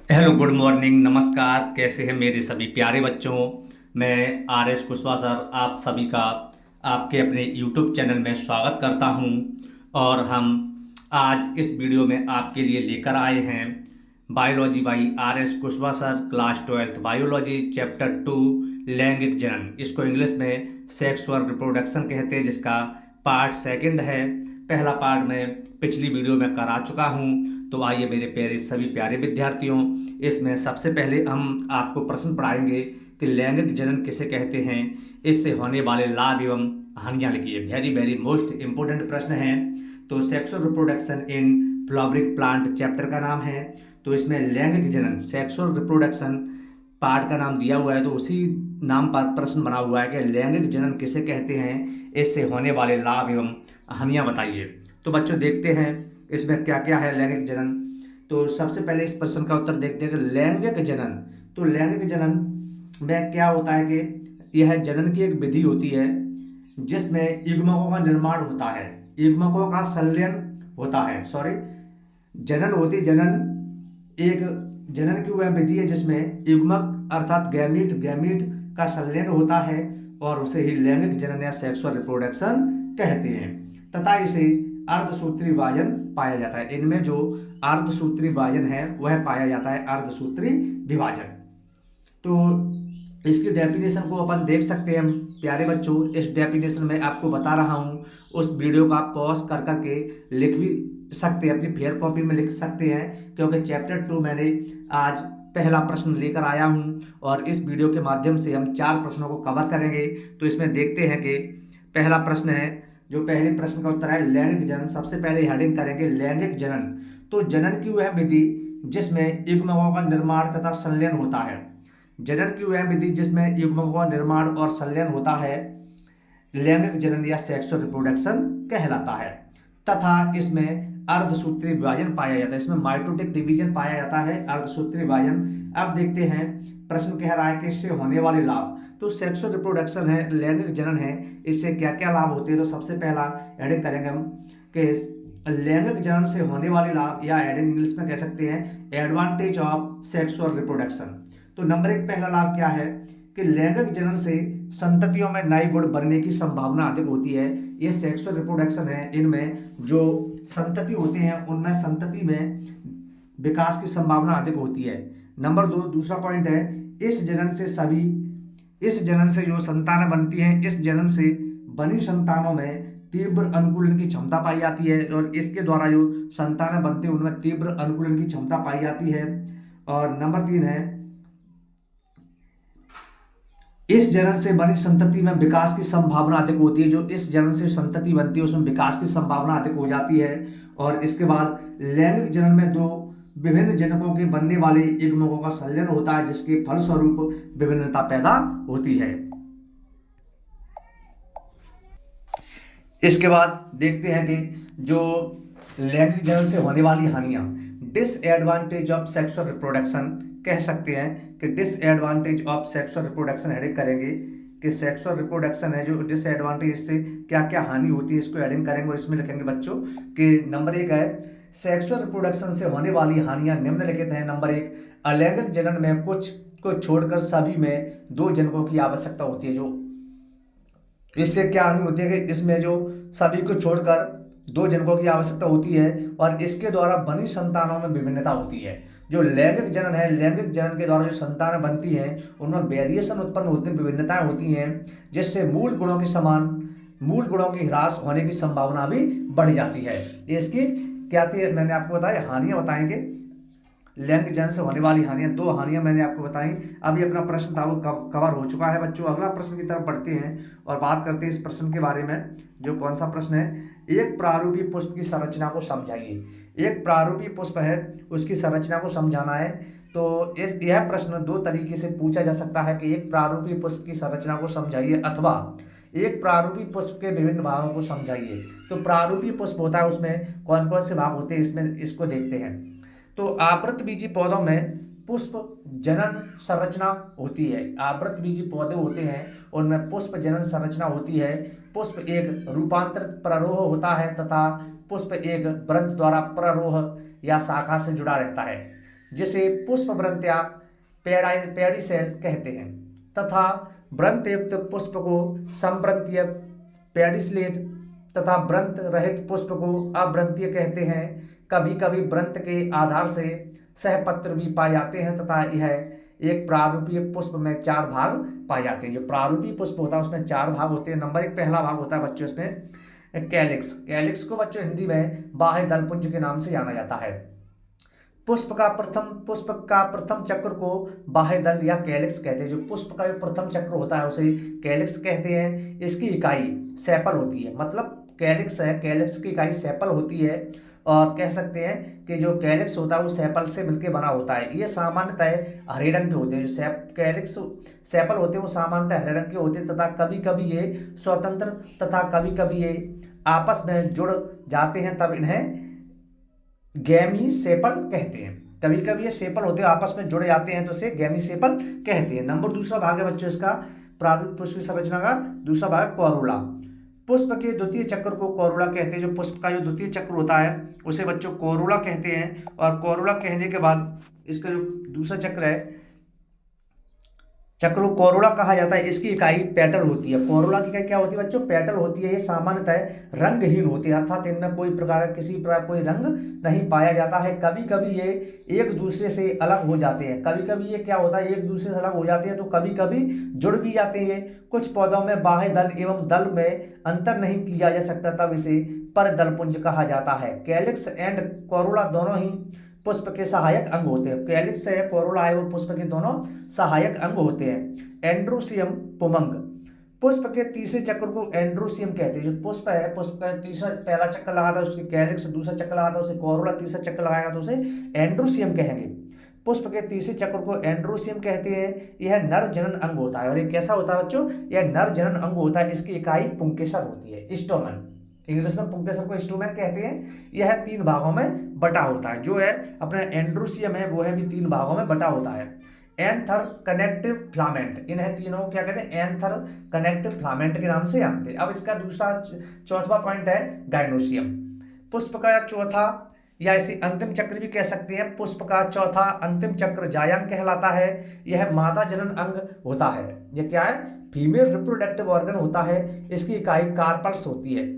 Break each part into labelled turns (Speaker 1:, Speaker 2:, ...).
Speaker 1: Hello, good morning, नमस्कार। कैसे हैं मेरे सभी प्यारे बच्चों। मैं आर एस कुशवाहा सर आप सभी का आपके अपने यूट्यूब चैनल में स्वागत करता हूं। और हम आज इस वीडियो में आपके लिए लेकर आए हैं biology by R S Kushwaha sir, class 12th biology, chapter 2, लैंगिक जनन। इसको इंग्लिश में सेक्सुअल रिप्रोडक्शन कहते हैं, जिसका पार्ट सेकंड है। पहला पार्ट मैं पिछली वीडियो में करा चुका हूं। तो आइए मेरे प्यारे सभी प्यारे विद्यार्थियों, इसमें सबसे पहले हम आपको प्रश्न पढ़ाएंगे कि लैंगिक जनन किसे कहते हैं, इससे होने वाले लाभ एवं हानियां लिखिए। वेरी वेरी मोस्ट इंपोर्टेंट प्रश्न है। तो sexual reproduction in flowering plant chapter का नाम है। तो इसमें लैंगिक जनन, सेक्सुअल रिप्रोडक्शन पार्ट का नाम दिया हुआ है, तो उसी नाम पर प्रश्न बना हुआ है कि लैंगिक जनन किसे कहते हैं, इससे होने वाले लाभ एवं हानियां बताइए। तो बच्चों देखते हैं इसमें क्या क्या है लैंगिक जनन। तो सबसे पहले इस प्रश्न का उत्तर देखते हैं कि लैंगिक जनन। तो लैंगिक जनन में क्या होता है कि यह जनन की एक विधि होती है जिसमें युग्मकों का निर्माण होता है, युग्मकों का संलयन होता है। सॉरी, जनन होती जनन एक जनन की वह विधि है जिसमें युग्मक अर्थात गैमीट गैमीट का संलयन होता है और उसे ही लैंगिक जनन या सेक्सुअल रिप्रोडक्शन कहते हैं। तथा इसे अर्धसूत्री विभाजन पाया जाता है। इनमें जो अर्धसूत्री विभाजन है वह पाया जाता है, अर्धसूत्री विभाजन। तो इसकी डेफिनेशन को अपन देख सकते हैं प्यारे बच्चों। इस डेफिनेशन में आपको बता रहा हूँ, उस वीडियो को आप पॉज कर करके लिख भी सकते हैं, अपनी फेयर कॉपी में लिख सकते हैं, क्योंकि चैप्टर 2 मैंने आज पहला प्रश्न लेकर आया हूँ और इस वीडियो के माध्यम से हम 4 प्रश्नों को कवर करेंगे। तो इसमें देखते हैं कि पहला प्रश्न है, जो पहले प्रश्न का उत्तर है लैंगिक जनन। सबसे पहले हेडिंग करेंगे लैंगिक जनन। तो जनन की वह विधि जिसमें युग्मकों का निर्माण तथा संलयन होता है। जनन की वह विधि जिसमें युग्मकों का निर्माण और संलयन होता है लैंगिक जनन या सेक्सुअल रिप्रोडक्शन कहलाता है। तथा इसमें अर्धसूत्री विभाजन पाया जाता है, इसमें माइटोटिक डिवीजन पाया जाता है, अर्धसूत्री विभाजन। अब देखते हैं प्रश्न कह रहा है कि इससे होने वाले लाभ। तो सेक्सुअल रिप्रोडक्शन है, लैंगिक जनन है, इससे क्या क्या लाभ होते हैं। तो सबसे पहला हेडिंग करेंगे हम कि लैंगिक जनन से होने वाले लाभ, या हेडिंग इंग्लिश में कह सकते हैं एडवांटेज ऑफ सेक्सुअल रिप्रोडक्शन। तो नंबर 1 पहला लाभ क्या है कि लैंगिक जनन से संततियों में नए गुण बनने की संभावना अधिक होती है। ये सेक्सुअल रिप्रोडक्शन है, इनमें जो संतति होते हैं उनमें संतति में विकास की संभावना अधिक होती है। नंबर 2 दूसरा पॉइंट है, इस जनन से जो संतानें बनती हैं, इस जनन से बनी संतानों में तीव्र अनुकूलन की क्षमता पाई जाती है और इसके द्वारा जो संतानें बनती हैं उनमें तीव्र अनुकूलन की क्षमता पाई जाती है। और नंबर 3 है, इस जनन से बनी संतति में विकास की संभावना अधिक होती है। जो इस जनन से संतति बनती है उसमें विकास की संभावना अधिक हो जाती है। और इसके बाद लैंगिक जनन में दो विभिन्न जनकों के बनने वाले युग्मकों का संलयन होता है, जिसके फलस्वरूप विभिन्नता पैदा होती है। इसके बाद देखते हैं कि जो लैंगिक जनन से होने वाली हानियां, डिसएडवांटेज ऑफ सेक्सुअल रिप्रोडक्शन कह सकते हैं कि disadvantage of sexual reproduction heading करेंगे कि सेक्सुअल रिप्रोडक्शन है जो डिसएडवांटेज, इससे क्या क्या हानि होती है, इसको हेडिंग करेंगे और इसमें लिखेंगे बच्चों कि नंबर 1 है सेक्सुअल रिप्रोडक्शन से होने वाली हानियां निम्नलिखित हैं। नंबर 1, अलैंगिक जनन में कुछ को छोड़कर सभी में 2 जनकों की आवश्यकता होती है। जो इससे क्या हानि होती है कि इसमें जो सभी को छोड़कर 2 जनकों की आवश्यकता होती है और इसके द्वारा बनी संतानों में विभिन्नता होती है। जो लैंगिक जनन है, लैंगिक जनन के द्वारा जो संतानें बनती हैं उनमें वेरिएशन उत्पन्न होते हैं, विभिन्नताएं होती हैं, जिससे मूल गुणों की ह्रास होने की संभावना भी बढ़ जाती है। ये इसकी क्या थी, मैंने आपको बताया, हानियां बताएंगे। लैंगिक जनन से होने वाली हानियां, 2 हानियां मैंने आपको बताई। अभी अपना प्रश्न था वो कवर हो चुका है बच्चों। अगला प्रश्न की तरफ बढ़ते हैं और बात करते हैं इस प्रश्न के बारे में। जो कौन सा प्रश्न है, एक प्रारूपी पुष्प की संरचना को समझाइए। एक प्रारूपी पुष्प है, उसकी संरचना को समझाना है। तो यह प्रश्न 2 तरीके से पूछा जा सकता है कि एक प्रारूपी पुष्प की संरचना को समझाइए अथवा एक प्रारूपी पुष्प के विभिन्न भागों को समझाइए। तो प्रारूपी पुष्प होता है, उसमें कौन कौन से भाग होते हैं, इसमें इसको देखते हैं। तो आवृतबीजी पौधों में पुष्प जनन संरचना होती है। आवृतबीजी पौधे होते हैं उनमें पुष्प जनन संरचना होती है। पुष्प एक रूपांतरित प्ररोह होता है तथा पुष्प एक वृंत द्वारा प्ररोह या शाखा से जुड़ा रहता है।
Speaker 2: जिसे पुष्पवृंत या पेडिसेल कहते हैं, तथा वृंतयुक्त पुष्प को संवृंतीय पेडिसलेट तथा वृंत रहित पुष्प को अवृंतीय कहते हैं। कभी कभी वृंत के आधार से सहपत्र भी पाए जाते हैं तथा यह एक प्रारूपीय पुष्प में 4 भाग पाए जाते हैं। जो प्रारूपीय पुष्प होता है उसमें 4 भाग होते हैं। नंबर 1 पहला भाग होता है बच्चों इसमें कैलिक्स। कैलिक्स को बच्चों हिंदी में बाह्य दलपुंज के नाम से जाना जाता है। पुष्प का प्रथम चक्र को बाह्य दल या कैलिक्स कहते हैं। जो पुष्प का जो प्रथम चक्र होता है उसे कैलिक्स कहते हैं। इसकी इकाई सेपल होती है, मतलब कैलिक्स है, कैलिक्स की इकाई सेपल होती है। और कह सकते हैं कि जो कैलिक्स होता है वो सेपल से मिलकर बना होता है। ये सामान्यतः हरे रंग के होते हैं। जो कैलिक्स सेपल होते हैं वो सामान्यतः हरे रंग के होते हैं तथा कभी कभी ये स्वतंत्र तथा कभी कभी ये आपस में जुड़ जाते हैं, तब इन्हें गैमी सेपल कहते हैं। कभी कभी ये सेपल होते हैं आपस में जुड़ जाते हैं तो इसे गैमी सेपल कहते हैं। नंबर दूसरा भाग है बच्चों इसका प्रारूप पुष्प संरचना का दूसरा भाग कोरोला। पुष्प के द्वितीय चक्र को कोरोला कहते हैं। जो पुष्प का जो द्वितीय चक्र होता है उसे बच्चों कोरोला कहते हैं। और कोरोला कहने के बाद इसका जो दूसरा चक्र है चक्र को कोरोला कहा जाता है। इसकी इकाई पेटल होती है। कोरोला की इकाई क्या होती है बच्चों? पेटल होती है। ये सामान्यतः रंगहीन होती है, अर्थात इनमें कोई प्रकार का किसी प्रकार कोई रंग नहीं पाया जाता है। कभी कभी ये एक दूसरे से अलग हो जाते हैं। कभी कभी ये क्या होता है, एक दूसरे से अलग हो जाते हैं तो कभी कभी जुड़ भी जाते हैं। कुछ पौधों में बाह्य दल एवं दल में अंतर नहीं किया जा सकता, तब इसे परदलपुंज कहा जाता है। कैलिक्स एंड कोरोला दोनों ही पुष्प के सहायक अंग होते हैं। कैलिक्स है, कोरोला है, वो पुष्प के दोनों सहायक अंग होते हैं। एंड्रोसियम पुमंग। पुष्प के तीसरे चक्र को एंड्रोसियम कहते हैं। जो पुष्प है, पुष्प का तीसरा पहला चक्कर लगाता है उसके कैलिक्स, दूसरा चक्कर लगाता है उसे कोरोला, तीसरा चक्कर लगाएगा तो उसे एंड्रोसियम कहेंगे। पुष्प के तीसरे चक्र को एंड्रोसियम कहते हैं। यह नर जनन अंग होता है। और ये कैसा होता है बच्चों? यह नर जनन अंग होता है। इसकी इकाई पुंकेसर होती है, स्टोमन। इंग्लिश में पुंकेसर को स्टोमन कहते हैं। यह 3 भागों में बटा होता है। जो है अपना एंड्रोसियम है वो है भी 3 भागों में बटा होता है। एंथर कनेक्टिव फिलामेंट, इन्हें तीनों क्या कहते हैं? एंथर कनेक्टिव फिलामेंट के नाम से जानते हैं। अब इसका चौथा पॉइंट है गाइनोसियम। पुष्प का चौथा या इसे अंतिम चक्र भी कह सकते हैं। पुष्प का चौथा अंतिम चक्र जायांग कहलाता है। यह मादा जनन अंग होता है। यह क्या है? फीमेल रिप्रोडक्टिव ऑर्गन होता है। इसकी इकाई कार्पल्स होती है।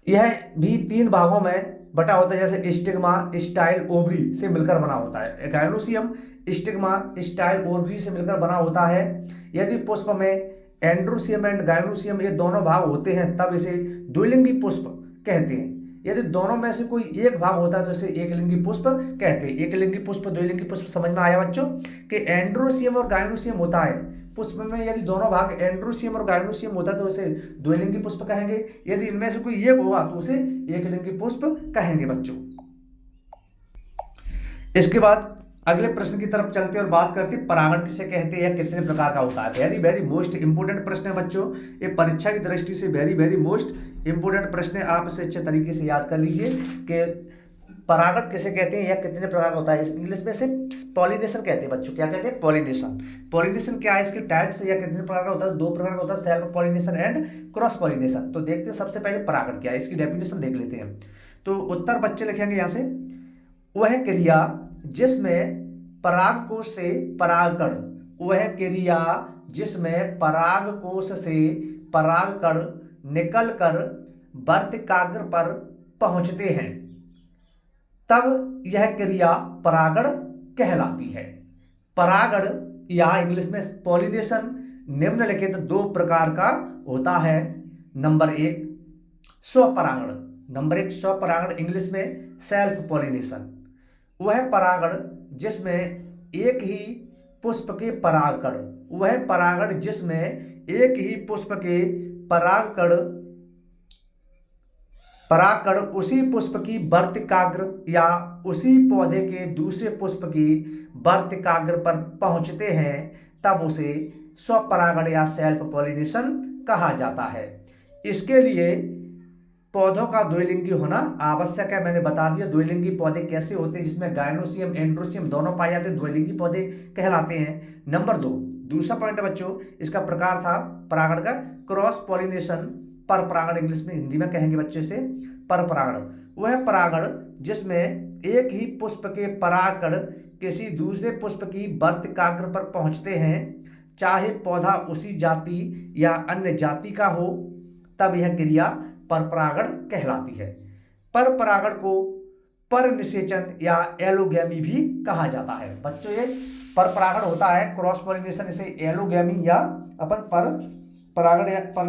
Speaker 2: यह भी 3 भागों में बटा होता है, जैसे स्टिग्मा, स्टाइल, ओवरी से मिलकर बना होता है। गाइनोसियम स्टिग्मा, स्टाइल, ओवरी से मिलकर बना होता है। यदि पुष्प में एंड्रोसियम एंड गाइनोसियम ये दोनों भाग होते हैं तब इसे द्विलिंगी पुष्प कहते हैं। यदि दोनों में से कोई एक भाग होता है तो इसे एकलिंगी पुष्प कहते हैं। एकलिंगी पुष्प, द्विलिंगी पुष्प समझ में आया बच्चों कि एंड्रोसियम और गाइनोसियम होता है पुष्प में। यदि दोनों भाग एंड्रोसियम और गाइनोसियम होता है तो उसे द्विलिंगी पुष्प कहेंगे। यदि इनमें से कोई एक होगा तो उसे एकलिंगी पुष्प कहेंगे बच्चों। इसके बाद अगले प्रश्न की तरफ चलते और बात करते परागण किसे कहते हैं या कितने प्रकार का होता है। वेरी वेरी मोस्ट इंपोर्टेंट प्रश्न है बच्चों। ये परीक्षा की दृष्टि से वेरी वेरी मोस्ट इंपोर्टेंट प्रश्न है। आप इसे अच्छे तरीके से याद कर लीजिए कि परागण किसे कहते हैं या कितने प्रकार का होता है। इंग्लिश में से पॉलिनेशन कहते हैं बच्चों। क्या कहते हैं? पॉलिनेशन। पॉलिनेशन क्या है, इसके टाइप्स या कितने प्रकार का होता है? 2 प्रकार का होता है, self pollination and cross pollination. तो देखते हैं सबसे पहले परागण क्या है, इसकी डेफिनेशन देख लेते हैं। तो उत्तर बच्चे लिखेंगे यहाँ से, वह क्रिया जिसमें परागकोश से परागकण, वह क्रिया जिसमें परागकोश से परागकण निकलकर वर्तिकाग्र पर पहुंचते हैं तब यह क्रिया परागण कहलाती है। परागण या इंग्लिश में पॉलिनेशन निम्नलिखित 2 प्रकार का होता है। नंबर 1 स्वपरागण। नंबर 1 स्वपरागण, इंग्लिश में सेल्फ पॉलिनेशन। वह परागण जिसमें एक ही पुष्प के परागकण, वह परागण जिसमें एक ही पुष्प के परागकण उसी पुष्प की वर्तिकाग्र या उसी पौधे के दूसरे पुष्प की वर्तिकाग्र पर पहुंचते हैं तब उसे स्वपरागण या सेल्फ पॉलिनेशन कहा जाता है। इसके लिए पौधों का द्विलिंगी होना आवश्यक है। मैंने बता दिया द्विलिंगी पौधे कैसे होते हैं, जिसमें गाइनोसियम एंड्रोसियम दोनों पाए जाते हैं, द्विलिंगी पौधे कहलाते हैं। नंबर 2 दूसरा पॉइंट बच्चों, इसका प्रकार था परागण का क्रॉस पॉलिनेशन। पर परागण इंग्लिश में, हिंदी में कहेंगे बच्चे से पर परागण। वह परागण जिसमें एक ही पुष्प के परागकण किसी दूसरे पुष्प की वर्तिकाग्र पर पहुंचते हैं, चाहे पौधा उसी जाति या अन्य जाति का हो, तब यह क्रिया परपरागण कहलाती है। परपरागण को परनिषेचन या एलोगैमी भी कहा जाता है। बच्चों, ये परपरागण होता है, क्रॉस पॉलिनेशन, इसे एलोगैमी या अपन पर परागण या पर